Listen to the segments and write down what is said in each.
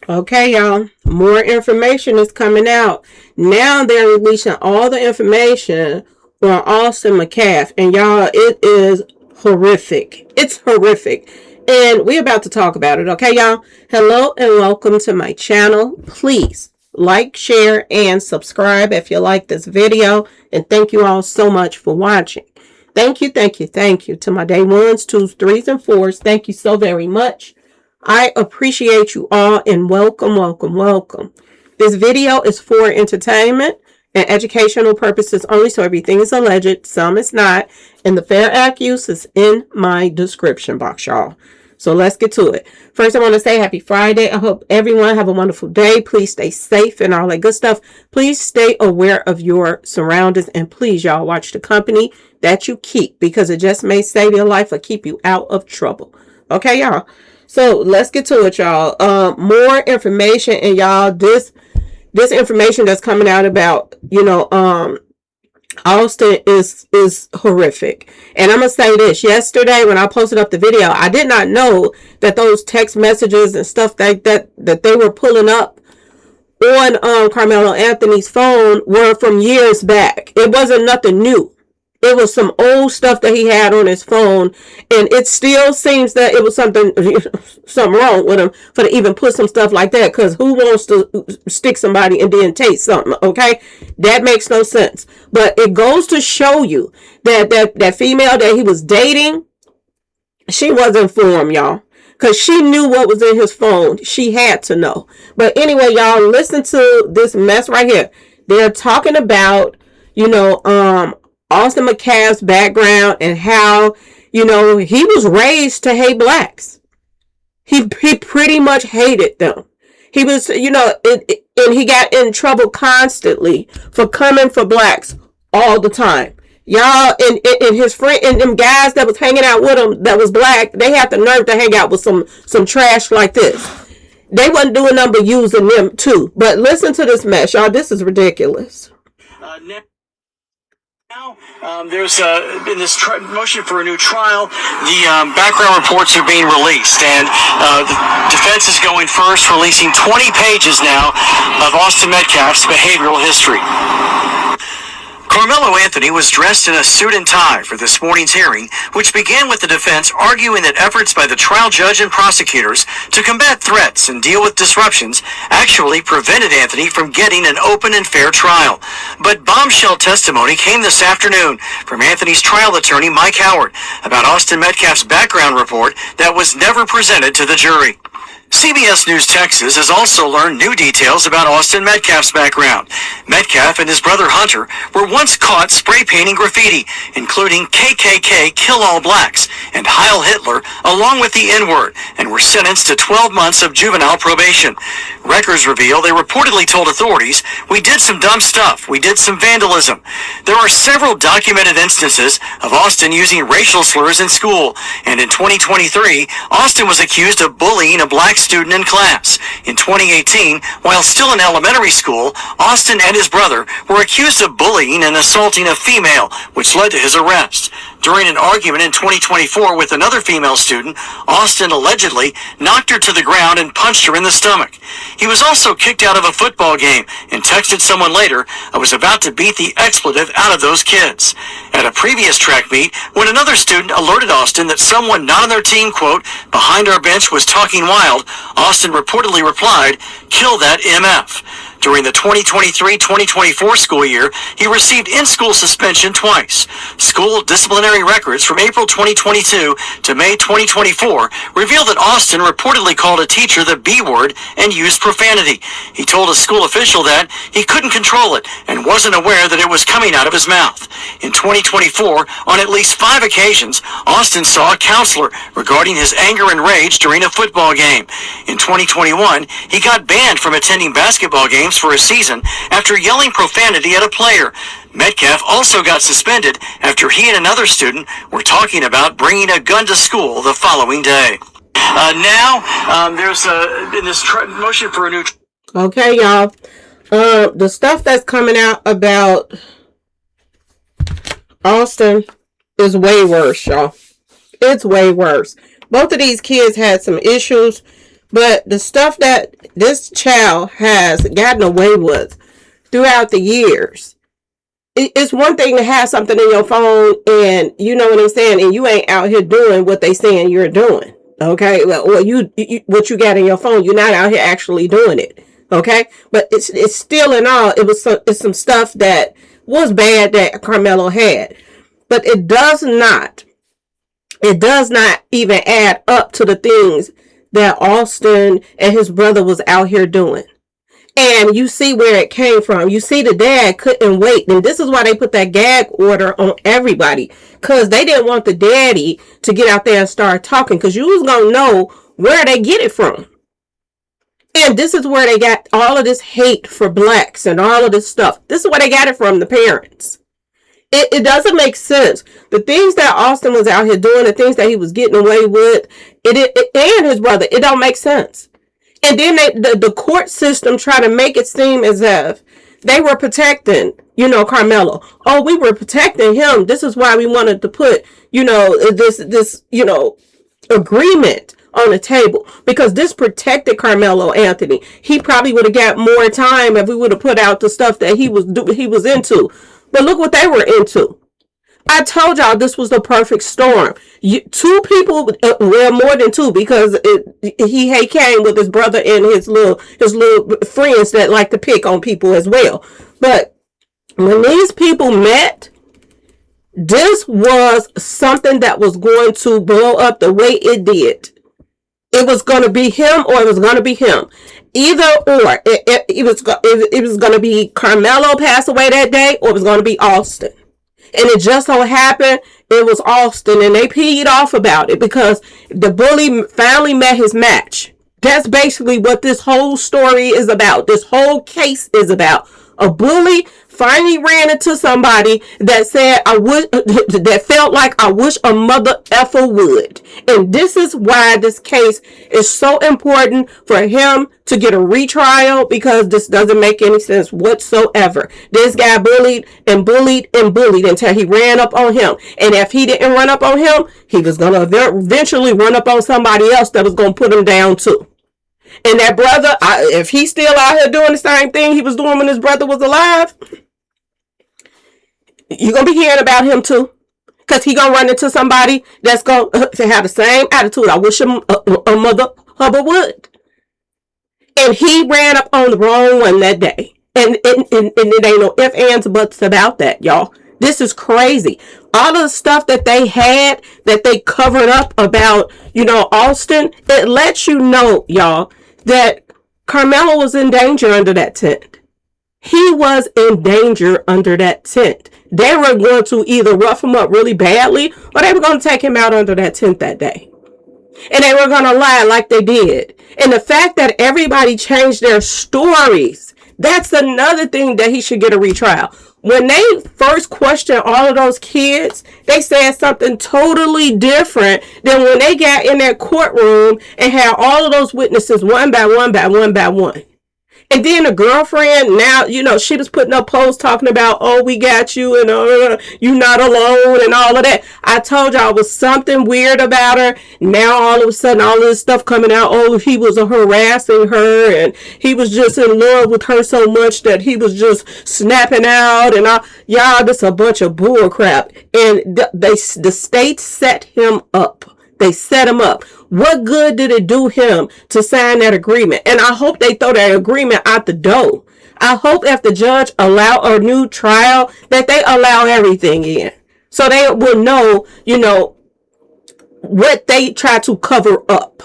Okay, y'all. More information is coming out. Now they're releasing all the information on Austin Metcalf. And y'all, it is horrific. It's horrific. And we're about to talk about it. Okay, y'all? Hello and welcome to my channel. Please like, share, and subscribe if you like this video. And thank you all so much for watching. Thank you to my day ones, twos, threes, and fours. Thank you so very much. I appreciate you all and welcome. This video is for entertainment and educational purposes only, so everything is alleged, some is not, and the fair act use is in my description box, y'all. So let's get to it. First, I want to say happy Friday. I hope everyone have a wonderful day. Please stay safe and all that good stuff. Please stay aware of your surroundings, and please, y'all, watch the company that you keep, because it just may save your life or keep you out of trouble. Okay, y'all? So let's get to it, y'all. More information, and y'all, this information that's coming out about, Austin is horrific. And I'm gonna say this: yesterday, when I posted up the video, I did not know that those text messages and stuff that they were pulling up on Karmelo Anthony's phone were from years back. It wasn't nothing new. It was some old stuff that he had on his phone, and it still seems that it was something wrong with him for to even put some stuff like that, because who wants to stick somebody and then taste something, okay? That makes no sense. But it goes to show you that female that he was dating, she wasn't for him, y'all, because she knew what was in his phone. She had to know. But anyway, y'all, listen to this mess right here. They're talking about, Austin Metcalf's background and how, he was raised to hate blacks. He pretty much hated them. He was, and he got in trouble constantly for coming for blacks all the time. Y'all, and his friend, and them guys that was hanging out with him that was black, they had the nerve to hang out with some trash like this. They wasn't doing nothing but using them too. But listen to this mess, y'all. This is ridiculous. Now, there's in this motion for a new trial, the background reports are being released, and the defense is going first, releasing 20 pages now of Austin Metcalf's behavioral history. Karmelo Anthony was dressed in a suit and tie for this morning's hearing, which began with the defense arguing that efforts by the trial judge and prosecutors to combat threats and deal with disruptions actually prevented Anthony from getting an open and fair trial. But bombshell testimony came this afternoon from Anthony's trial attorney, Mike Howard, about Austin Metcalf's background report that was never presented to the jury. CBS News Texas has also learned new details about Austin Metcalf's background. Metcalf and his brother Hunter were once caught spray painting graffiti, including KKK Kill All Blacks and Heil Hitler, along with the N-word, and were sentenced to 12 months of juvenile probation. Records reveal they reportedly told authorities, "We did some dumb stuff. We did some vandalism." There are several documented instances of Austin using racial slurs in school, and in 2023, Austin was accused of bullying a black student in class. In 2018, while still in elementary school, Austin and his brother were accused of bullying and assaulting a female, which led to his arrest. During an argument in 2024 with another female student, Austin allegedly knocked her to the ground and punched her in the stomach. He was also kicked out of a football game and texted someone later, "I was about to beat the expletive out of those kids." At a previous track meet, when another student alerted Austin that someone not on their team, quote, "behind our bench was talking wild," Austin reportedly replied, "Kill that MF." During the 2023-2024 school year, he received in-school suspension twice. School disciplinary records from April 2022 to May 2024 reveal that Austin reportedly called a teacher the B word and used profanity. He told a school official that he couldn't control it and wasn't aware that it was coming out of his mouth. In 2024, on at least 5 occasions, Austin saw a counselor regarding his anger and rage during a football game. In 2021, he got banned from attending basketball games for a season after yelling profanity at a player. Metcalf also got suspended after he and another student were talking about bringing a gun to school the following day. There's in this motion for a new... Okay, y'all. The stuff that's coming out about Austin is way worse, y'all. It's way worse. Both of these kids had some issues But the stuff that this child has gotten away with throughout the years, it's one thing to have something in your phone and you know what I'm saying, and you ain't out here doing what they saying you're doing. Okay, well, you what you got in your phone, you're not out here actually doing it. Okay, but it's still in all, it's some stuff that was bad that Karmelo had, but it does not even add up to the things that Austin and his brother was out here doing. And you see where it came from. You see the dad couldn't wait. And this is why they put that gag order on everybody. Because they didn't want the daddy to get out there and start talking. Because you was going to know where they get it from. And this is where they got all of this hate for blacks and all of this stuff. This is where they got it from, the parents. It doesn't make sense. The things that Austin was out here doing, the things that he was getting away with, and his brother, it don't make sense. And then the court system try to make it seem as if they were protecting, Karmelo. Oh, we were protecting him. This is why we wanted to put, this agreement on the table, because this protected Karmelo Anthony. He probably would have got more time if we would have put out the stuff that he was into. But look what they were into. I told y'all this was the perfect storm. Two people, well, more than two, because he came with his brother and his little friends that like to pick on people as well. But when these people met, this was something that was going to blow up the way it did. It was going to be him, or it was going to be him. Either or. It was going to be Karmelo pass away that day, or it was going to be Austin. And it just so happened it was Austin, and they peed off about it because the bully finally met his match. That's basically what this whole story is about. This whole case is about. A bully finally ran into somebody that said, that felt like I wish a mother effer would. And this is why this case is so important for him to get a retrial, because this doesn't make any sense whatsoever. This guy bullied and bullied and bullied until he ran up on him. And if he didn't run up on him, he was going to eventually run up on somebody else that was going to put him down too. And that brother, if he's still out here doing the same thing he was doing when his brother was alive, you're going to be hearing about him too. Because he going to run into somebody that's going to have the same attitude. I wish a mother Hubbard would. And he ran up on the wrong one that day. And it ain't no ifs, ands, buts about that, y'all. This is crazy. All of the stuff that they had, that they covered up about, Austin, it lets you know, y'all, that Karmelo was in danger under that tent. He was in danger under that tent. They were going to either rough him up really badly, or they were going to take him out under that tent that day. And they were going to lie like they did. And the fact that everybody changed their stories, that's another thing that he should get a retrial. When they first questioned all of those kids, they said something totally different than when they got in that courtroom and had all of those witnesses one by one by one by one. And then the girlfriend, now, she was putting up posts talking about, oh, we got you, and you not alone, and all of that. I told y'all it was something weird about her. Now, all of a sudden, all of this stuff coming out, oh, he was harassing her, and he was just in love with her so much that he was just snapping out, and y'all, this a bunch of bull crap. And the state set him up. They set him up. What good did it do him to sign that agreement? And I hope they throw that agreement out the door. I hope if the judge allow a new trial, that they allow everything in. So they will know, what they try to cover up.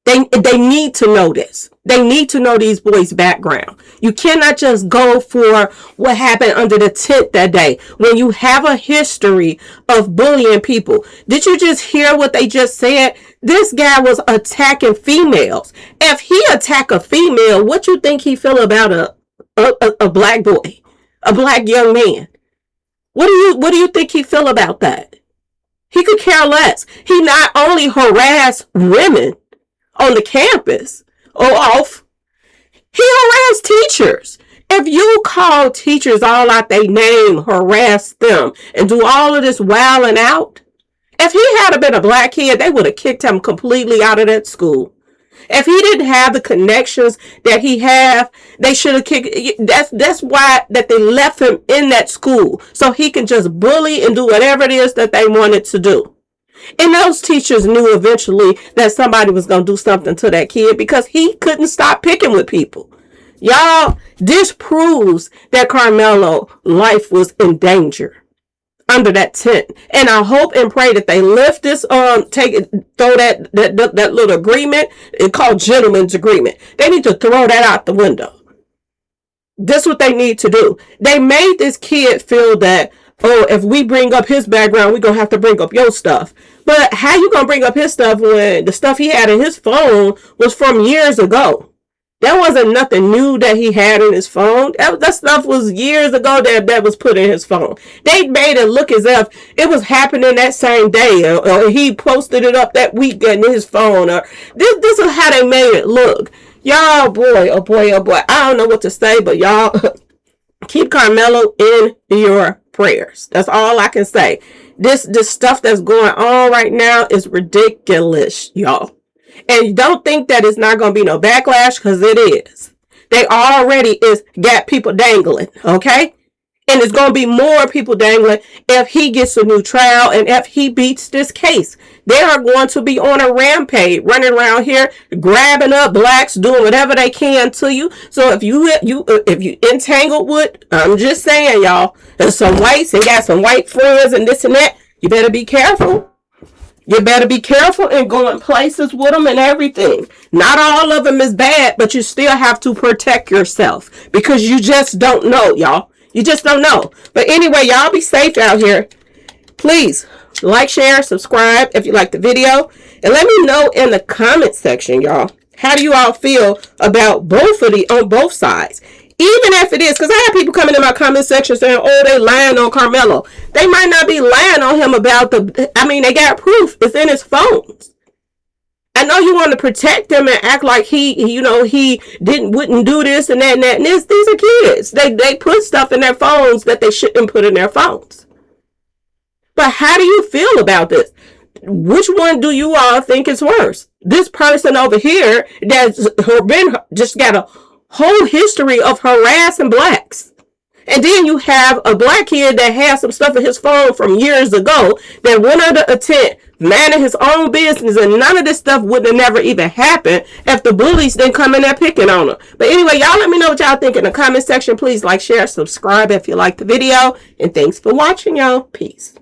They need to know this. They need to know these boys' background. You cannot just go for what happened under the tent that day when you have a history of bullying people. Did you just hear what they just said? This guy was attacking females. If he attack a female, what you think he feel about a black boy, a black young man? What do you think he feel about that? He could care less. He not only harassed women on the campus or off, he harassed teachers. If you call teachers all out their name, harass them, and do all of this wilding out, if he had been a black kid, they would have kicked him completely out of that school. If he didn't have the connections that he have, they should have kicked. That's why that they left him in that school, so he can just bully and do whatever it is that they wanted to do. And those teachers knew eventually that somebody was going to do something to that kid because he couldn't stop picking with people. Y'all, this proves that Karmelo life was in danger under that tent. And I hope and pray that they lift this, throw that little agreement. It's called gentleman's agreement. They need to throw that out the window. This is what they need to do. They made this kid feel that, oh, if we bring up his background, we're going to have to bring up your stuff. But how you going to bring up his stuff when the stuff he had in his phone was from years ago? That wasn't nothing new that he had in his phone. That stuff was years ago that was put in his phone. They made it look as if it was happening that same day, or he posted it up that weekend in his phone. Or this is how they made it look. Y'all, boy, oh boy, oh boy. I don't know what to say, but y'all keep Karmelo in your prayers. That's all I can say. This stuff that's going on right now is ridiculous, y'all. And don't think that it's not going to be no backlash, because it is. They already got people dangling, okay? And it's going to be more people dangling if he gets a new trial and if he beats this case. They are going to be on a rampage, running around here, grabbing up blacks, doing whatever they can to you. So if you entangled with, I'm just saying, y'all, there's some whites and got some white friends and this and that, you better be careful. You better be careful and going places with them and everything. Not all of them is bad, but you still have to protect yourself because you just don't know, y'all. You just don't know. But anyway, y'all be safe out here. Please like, share, subscribe if you like the video. And let me know in the comment section, y'all. How do you all feel about on both sides? Even if it is, because I have people coming in my comment section saying, oh, they lying on Karmelo. They might not be lying on him about they got proof. It's in his phones. I know you want to protect him and act like he wouldn't do this and that and that. And these are kids. They put stuff in their phones that they shouldn't put in their phones. But how do you feel about this? Which one do you all think is worse? This person over here that's just got a whole history of harassing blacks. And then you have a black kid that has some stuff in his phone from years ago that went under a tent, minding his own business, and none of this stuff would have never even happened if the bullies didn't come in there picking on him. But anyway, y'all let me know what y'all think in the comment section. Please like, share, subscribe if you like the video. And thanks for watching, y'all. Peace.